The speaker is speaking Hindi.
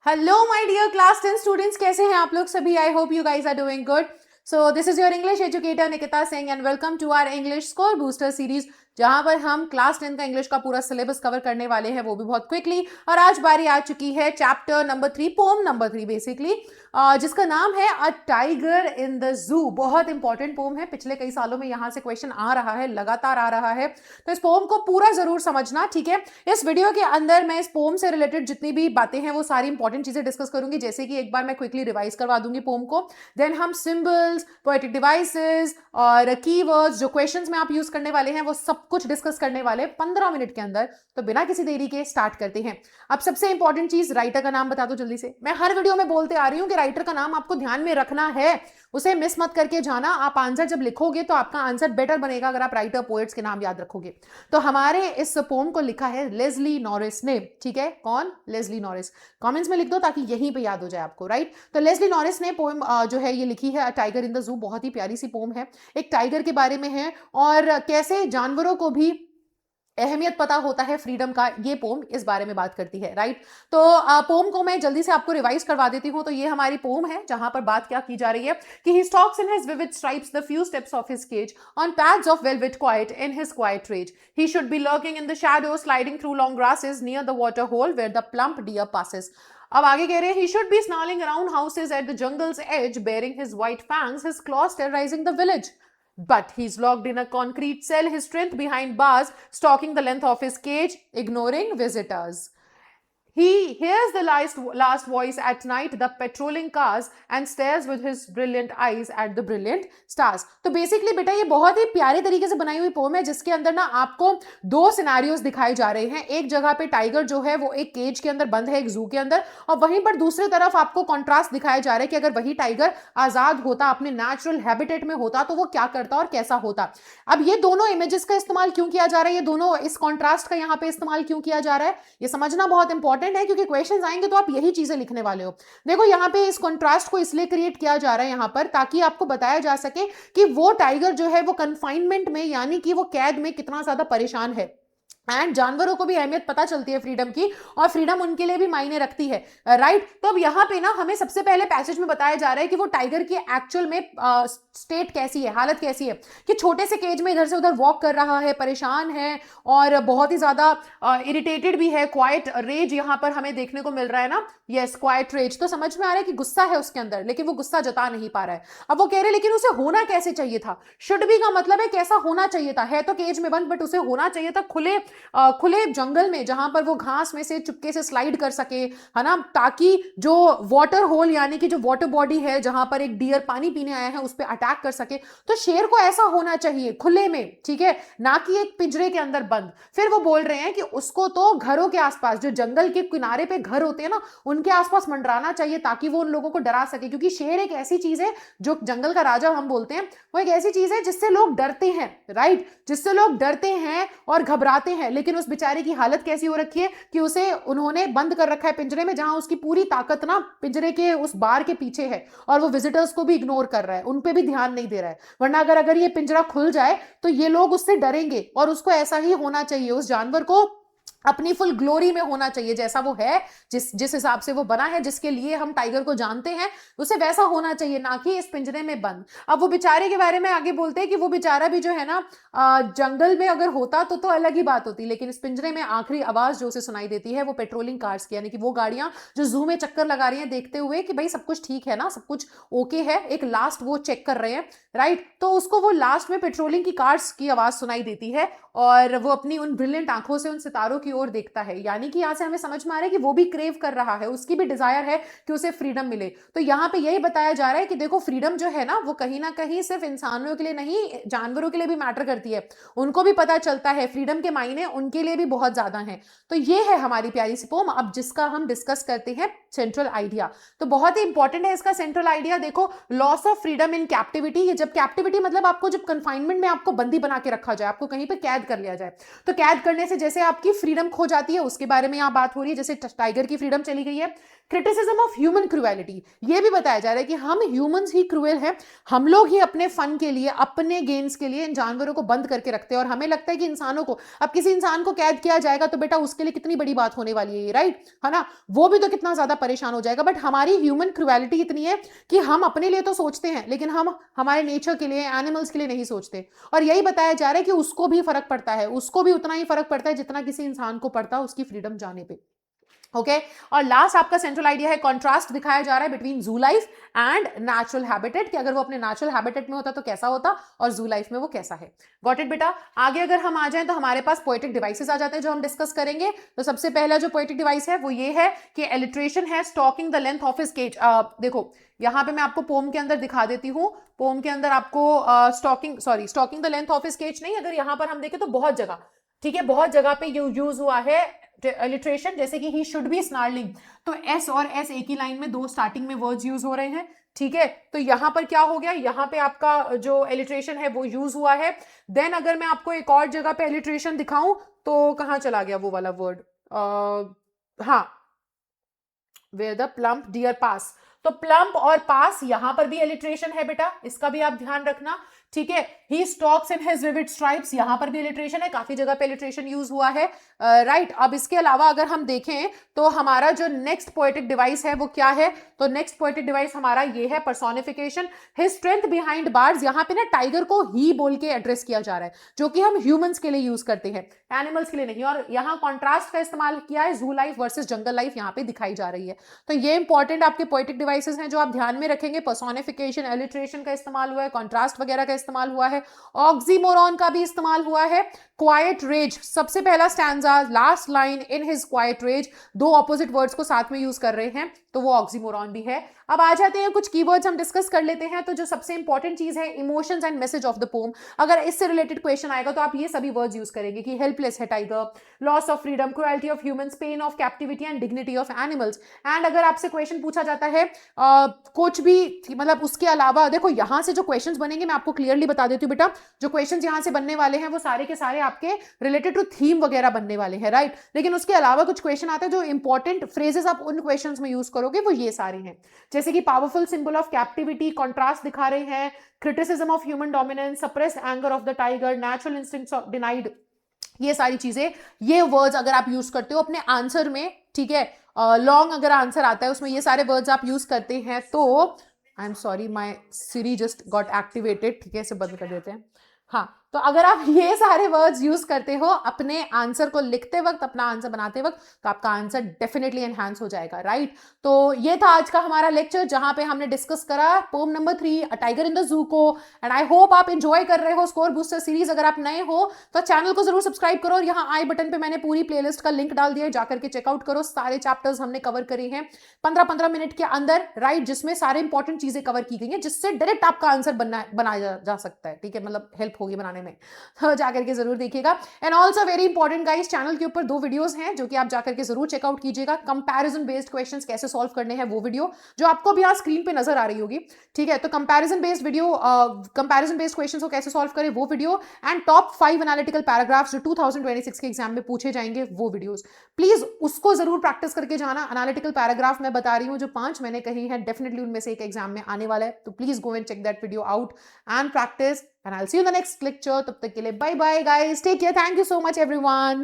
Hello my dear class 10 students, कैसे हैं आप लोग सभी। I hope you guys are doing good. So this is your English educator Nikita Singh and welcome to our English score booster series, जहां पर हम क्लास 10 का इंग्लिश का पूरा सिलेबस कवर करने वाले हैं, वो भी बहुत क्विकली। और आज बारी आ चुकी है chapter number 3, poem number 3 basically, जिसका नाम है अ टाइगर इन द जू। बहुत इंपॉर्टेंट पोम है, पिछले कई सालों में यहां से क्वेश्चन आ रहा है, लगातार आ रहा है, तो इस पोम को पूरा जरूर समझना, ठीक है। इस वीडियो के अंदर मैं इस पोम से रिलेटेड जितनी भी बातें हैं वो सारी इंपॉर्टेंट चीजें डिस्कस करूंगी, जैसे कि एक बार मैं क्विकली रिवाइज करवा दूंगी पोम को, देन हम सिंबल्स, पोएटिक डिवाइसेस और कीवर्ड्स, जो क्वेश्चंस में आप यूज करने वाले हैं, वो सब कुछ डिस्कस करने वाले 15 मिनट के अंदर। तो बिना किसी देरी के स्टार्ट करते हैं। अब सबसे इंपॉर्टेंट चीज, राइटर का नाम बता दो जल्दी से। मैं हर वीडियो में बोलते आ रही हूं कि राइटर का नाम आपको ध्यान में रखना है, उसे मिस मत करके जाना। आप आंसर जब लिखोगे तो आपका आंसर बेटर बनेगा अगर आप राइटर पोएट्स के नाम याद रखोगे। तो हमारे इस पोम को लिखा है लेस्ली नॉरिस ने, ठीक है। कौन? Leslie Norris. कमेंट्स में लिख दो ताकि यहीं पे याद हो जाए आपको, राइट। तो लेस्ली नॉरिस ने पोम जो है ये लिखी है, टाइगर इन द जू। बहुत ही प्यारी सी पोम है, एक टाइगर के बारे में है और कैसे जानवरों को भी अहमियत पता होता है फ्रीडम का, ये पोम इस बारे में बात करती है, राइट। तो पोम को मैं जल्दी से आपको रिवाइज करवा देती हूं। तो ये हमारी पोम है जहां पर बात क्या की जा रही है कि he stalks in his vivid stripes the few steps of his cage on pads of velvet quiet in his quiet rage he should be lurking in the shadow sliding through long grasses near the water hole where the plump deer passes। अब आगे कह रहे हैं, he should be snarling around houses at the jungle's edge, bearing his white fangs, his claws terrorizing the village. But he's locked in a concrete cell, his strength behind bars, stalking the length of his cage, ignoring visitors. He hears the last voice at night, the patrolling cars, and stares with his brilliant eyes at the brilliant stars. तो बेसिकली बेटा ये बहुत ही प्यारे तरीके से बनाई हुई पोम है, जिसके अंदर ना आपको दो सिनेरियोज दिखाए जा रहे हैं। एक जगह पे टाइगर जो है वो एक केज के अंदर बंद है, एक जू के अंदर, और वहीं पर दूसरी तरफ आपको कॉन्ट्रास्ट दिखाया जा रहा है कि अगर वही टाइगर आजाद होता, अपने नेचुरल हैबिटेट में होता, तो वो क्या करता और कैसा होता। अब ये दोनों इमेजेस का इस्तेमाल क्यों किया जा रहा है, ये दोनों इस कॉन्ट्रास्ट का यहाँ पे इस्तेमाल क्यों किया जा रहा है, ये समझना बहुत इंपॉर्टेंट है, क्योंकि क्वेश्चंस आएंगे तो आप यही चीजें लिखने वाले हो। देखो यहाँ पे इस कंट्रास्ट को इसलिए क्रिएट किया जा रहा है यहाँ पर, ताकि आपको बताया जा सके कि वो टाइगर जो है वो कन्फाइनमेंट में, यानी कि वो कैद में कितना ज्यादा परेशान है। एंड जानवरों को भी अहमियत पता चलती है फ्रीडम की, और फ्रीडम उनके लिए भी मायने रखती है, राइट। तो अब यहाँ पे ना हमें सबसे पहले पैसेज में बताया जा रहा है कि वो टाइगर की एक्चुअल में स्टेट कैसी है, हालत कैसी है, कि छोटे से केज में इधर से उधर वॉक कर रहा है, परेशान है और बहुत ही ज्यादा इरिटेटेड भी है। क्वाइट रेज यहाँ पर हमें देखने को मिल रहा है ना, यस क्वाइट रेज। तो समझ में आ रहा है कि गुस्सा है उसके अंदर, लेकिन वो गुस्सा जता नहीं पा रहा है। अब वो कह रहे लेकिन उसे होना कैसे चाहिए था, शुड बी का मतलब है कैसा होना चाहिए था, है तो केज में बंद, बट उसे होना चाहिए था खुले जंगल में, जहां पर वो घास में से चुपके से स्लाइड कर सके, है ना, ताकि जो वाटर होल यानी कि जो वाटर बॉडी है जहां पर एक डियर पानी पीने आया है उस पर अटैक कर सके। तो शेर को ऐसा होना चाहिए खुले में, ठीक है, ना कि एक पिंजरे के अंदर बंद। फिर वो बोल रहे हैं कि उसको तो घरों के आसपास, जो जंगल के किनारे पे घर होते हैं ना, उनके आसपास मंडराना चाहिए ताकि वो उन लोगों को डरा सके, क्योंकि शेर एक ऐसी चीज है, जो जंगल का राजा हम बोलते हैं, वो एक ऐसी चीज है जिससे लोग डरते हैं, राइट, जिससे लोग डरते हैं और घबराते हैं। लेकिन उस बेचारे की हालत कैसी हो रखी है कि उसे उन्होंने बंद कर रखा है पिंजरे में, जहां उसकी पूरी ताकत ना पिंजरे के उस बार के पीछे है, और वो विजिटर्स को भी इग्नोर कर रहा है, उन पे भी ध्यान नहीं दे रहा है। वरना अगर ये पिंजरा खुल जाए तो ये लोग उससे डरेंगे, और उसको ऐसा ही होना चाहिए, उस जानवर को अपनी फुल ग्लोरी में होना चाहिए, जैसा वो है, जिस हिसाब से वो बना है, जिसके लिए हम टाइगर को जानते हैं, उसे वैसा होना चाहिए, ना कि इस पिंजरे में बंद। अब वो बेचारे के बारे में आगे बोलते हैं कि वो बेचारा भी जो है ना, जंगल में अगर होता तो अलग ही बात होती, लेकिन इस पिंजरे में आखिरी आवाज जो उसे सुनाई देती है वो पेट्रोलिंग कार्स की, यानी कि वो गाड़ियां जो जू में चक्कर लगा रही हैं, देखते हुए कि भाई सब कुछ ठीक है ना, सब कुछ ओके है, एक लास्ट वो चेक कर रहे हैं, राइट। तो उसको वो लास्ट में पेट्रोलिंग की कार्स की आवाज सुनाई देती है, और वो अपनी उन ब्रिलियंट आंखों से उन सितारों की ओर देखता है, यानी कि यहां से हमें समझ में आ रहा है कि वो भी क्रेव कर रहा है, उसकी भी डिजायर है कि उसे फ्रीडम मिले। तो यहाँ पे यही बताया जा रहा है कि देखो फ्रीडम जो है ना, वो कहीं ना कहीं सिर्फ इंसानों के लिए नहीं, जानवरों के लिए भी मैटर करती है, उनको भी पता चलता है फ्रीडम के मायने उनके लिए भी बहुत ज्यादा है। तो ये है हमारी प्यारी सी पोम, अब जिसका हम डिस्कस करते हैं सेंट्रल आइडिया। तो बहुत ही इंपॉर्टेंट है इसका सेंट्रल आइडिया। देखो, loss of freedom in captivity, ये जब कैप्टिविटी मतलब आपको जब कन्फाइनमेंट में आपको बंदी बना के रखा जाए, आपको कहीं पे कैद कर लिया जाए, तो कैद करने से जैसे आपकी फ्रीडम फ्रीडम खो जाती है उसके बारे में यहाँ बात हो रही है, जैसे टाइगर की फ्रीडम चली गई है। क्रिटिसिज्म ऑफ ह्यूमन क्रुएलिटी, ये भी बताया जा रहा है कि हम ह्यूमंस ही क्रूएल हैं, हम लोग ही अपने फन के लिए, अपने गेम्स के लिए इन जानवरों को बंद करके रखते हैं, और हमें लगता है कि इंसानों को, अब किसी इंसान को कैद किया जाएगा तो बेटा उसके लिए कितनी बड़ी बात होने वाली है, राइट, है ना, वो भी तो कितना ज्यादा परेशान हो जाएगा। बट हमारी ह्यूमन क्रुएलिटी इतनी है कि हम अपने लिए तो सोचते हैं, लेकिन हम हमारे नेचर के लिए, एनिमल्स के लिए नहीं सोचते। और यही बताया जा रहा है कि उसको भी फर्क पड़ता है, उसको भी उतना ही फर्क पड़ता है जितना किसी इंसान को पड़ता है उसकी फ्रीडम जाने पे। ओके और लास्ट आपका सेंट्रल आइडिया है कॉन्ट्रास्ट दिखाया जा रहा है बिटवीन जू लाइफ एंड नेचुरल हैबिटेट, कि अगर वो अपने नेचुरल हैबिटेट में होता तो कैसा होता और जू लाइफ में वो कैसा है। गॉट इट बेटा। आगे अगर हम आ जाएं तो हमारे पास पोएटिक डिवाइसेस आ जाते हैं जो हम डिस्कस करेंगे। तो सबसे पहला जो पोएटिक डिवाइस है वो ये है कि एलिट्रेशन है stalking the length of his cage. देखो यहाँ पे मैं आपको पोम के अंदर दिखा देती हूँ, पोम के अंदर आपको stalking the length of his cage नहीं, अगर यहाँ पर हम देखें तो बहुत जगह, ठीक है, बहुत जगह पे यूज हुआ है अलिट्रेशन, जैसे कि ही शुड बी स्नार्लिंग, तो एस और एस एक ही लाइन में दो स्टार्टिंग में वर्ड्स यूज हो रहे हैं, ठीक है। तो यहां पर क्या हो गया, यहां पे आपका जो एलिट्रेशन है वो यूज हुआ है। देन अगर मैं आपको एक और जगह पे एलिट्रेशन दिखाऊं तो कहां चला गया वो वाला वर्ड, हाँ, वेयर द प्लम्प डियर पास, तो प्लम्प और पास यहां पर भी एलिट्रेशन है बेटा, इसका भी आप ध्यान रखना, ठीक है। He stalks in his vivid stripes, यहां पर भी एलिट्रेशन है, काफी जगह पे एलिट्रेशन यूज हुआ है, राइट। अब इसके अलावा अगर हम देखें तो हमारा जो नेक्स्ट पोएटिक डिवाइस है वो क्या है, तो नेक्स्ट पोएटिक डिवाइस हमारा ये है personification, his strength behind bars, यहां पे ना टाइगर को ही बोल के एड्रेस किया जा रहा है, जो कि हम ह्यूमंस के लिए यूज करते हैं, एनिमल्स के लिए नहीं। और यहाँ कॉन्ट्रास्ट का इस्तेमाल किया है, जू लाइफ वर्सेस जंगल लाइफ यहाँ पे दिखाई जा रही है। तो ये इंपॉर्टेंट आपके पोएटिक डिवाइसेस हैं जो आप ध्यान में रखेंगे, पर्सोनिफिकेशन, एलिट्रेशन का इस्तेमाल हुआ है, कॉन्ट्रास्ट वगैरह का इस्तेमाल हुआ है, ऑक्सीमोरॉन का भी इस्तेमाल हुआ है, क्वाइट रेज, सबसे पहला stanza, last line in his quiet rage, दो ऑपोजिट वर्ड्स को साथ में यूज कर रहे हैं, तो वो ऑक्सीमोरॉन भी है। अब आ जाते हैं कुछ कीवर्ड्स हम डिस्कस कर लेते हैं। तो जो सबसे इंपॉर्टेंट चीज है emotions and message of the pome, अगर इससे रिलेटेड क्वेश्चन आएगा तो आप ये सभी वर्ड्स यूज करेंगे कि हेल्पलेस है tiger, loss of freedom, cruelty of humans, pain of captivity and dignity of animals. And अगर आपसे क्वेश्चन पूछा जाता है कुछ भी, मतलब उसके अलावा, देखो यहां से जो क्वेश्चंस बनेंगे मैं आपको क्लियरली बता देती हूँ बेटा, जो क्वेश्चंस यहां से बनने वाले हैं वो सारे के सारे आपके रिलेटेड टू थीम वगैरह बनने वाले हैं, राइट। लेकिन उसके अलावा कुछ क्वेश्चन आते हैं जो इंपॉर्टेंट फ्रेजेस आप उन क्वेश्चंस में यूज करोगे वो ये सारे हैं, जैसे कि powerful symbol of captivity, contrast दिखा रहे हैं, criticism of human dominance, suppressed anger of the tiger, natural instincts denied, ये सारी चीजें, ये वर्ड्स अगर आप यूज करते हो अपने आंसर में, ठीक है, लॉन्ग अगर आंसर आता है उसमें ये सारे वर्ड्स आप यूज करते हैं, तो I am sorry my Siri just got activated, ठीक है, इसे बंद कर देते हैं। हाँ, तो अगर आप ये सारे वर्ड्स यूज करते हो अपने आंसर को लिखते वक्त, अपना आंसर बनाते वक्त, तो आपका आंसर डेफिनेटली एनहांस हो जाएगा, राइट। तो ये था आज का हमारा लेक्चर जहां पे हमने डिस्कस करा poem number 3 a tiger in the zoo को। एंड आई होप आप एंजॉय कर रहे हो स्कोर बूस्टर सीरीज। अगर आप नए हो तो चैनल को जरूर सब्सक्राइब करो, और यहाँ आई बटन पे मैंने पूरी प्लेलिस्ट का लिंक डाल दिया है, जाकर के चेकआउट करो। सारे चैप्टर्स हमने कवर करे हैं 15-15 मिनट के अंदर, राइट, जिसमें सारे इंपॉर्टेंट चीजें कवर की गई हैं, जिससे डायरेक्ट आपका आंसर बनाया जा सकता है, ठीक है, मतलब हेल्प होगी बनाने में, तो जाकर के जरूर देखिएगा। And also very important guys, channel के ऊपर 2 वीडियोस हैं जो कि आप जाकर के जरूर चेकआउट कीजिएगा। कंपैरिजन बेस्ड क्वेश्चंस कैसे सॉल्व करने हैं वो वीडियो, जो आपको भी यहाँ स्क्रीन पे नजर आ रही होगी, ठीक है। तो comparison based video, comparison based questions को कैसे सॉल्व करें वो video, and top 5 analytical paragraphs जो 2026 के एग्जाम में पूछे जाएंगे वो वीडियोस, प्लीज उसको जरूर प्रैक्टिस करके जाना। एनालिटिकल पैराग्राफ मैं बता रही हूँ जो 5 मैंने कही है, डेफिनेटली उनमें से एक एग्जाम में आने वाला है, तो please go and check that video out and practice. And I'll see you in the next lecture. तब तक के लिए bye bye guys. Take care. Thank you so much everyone.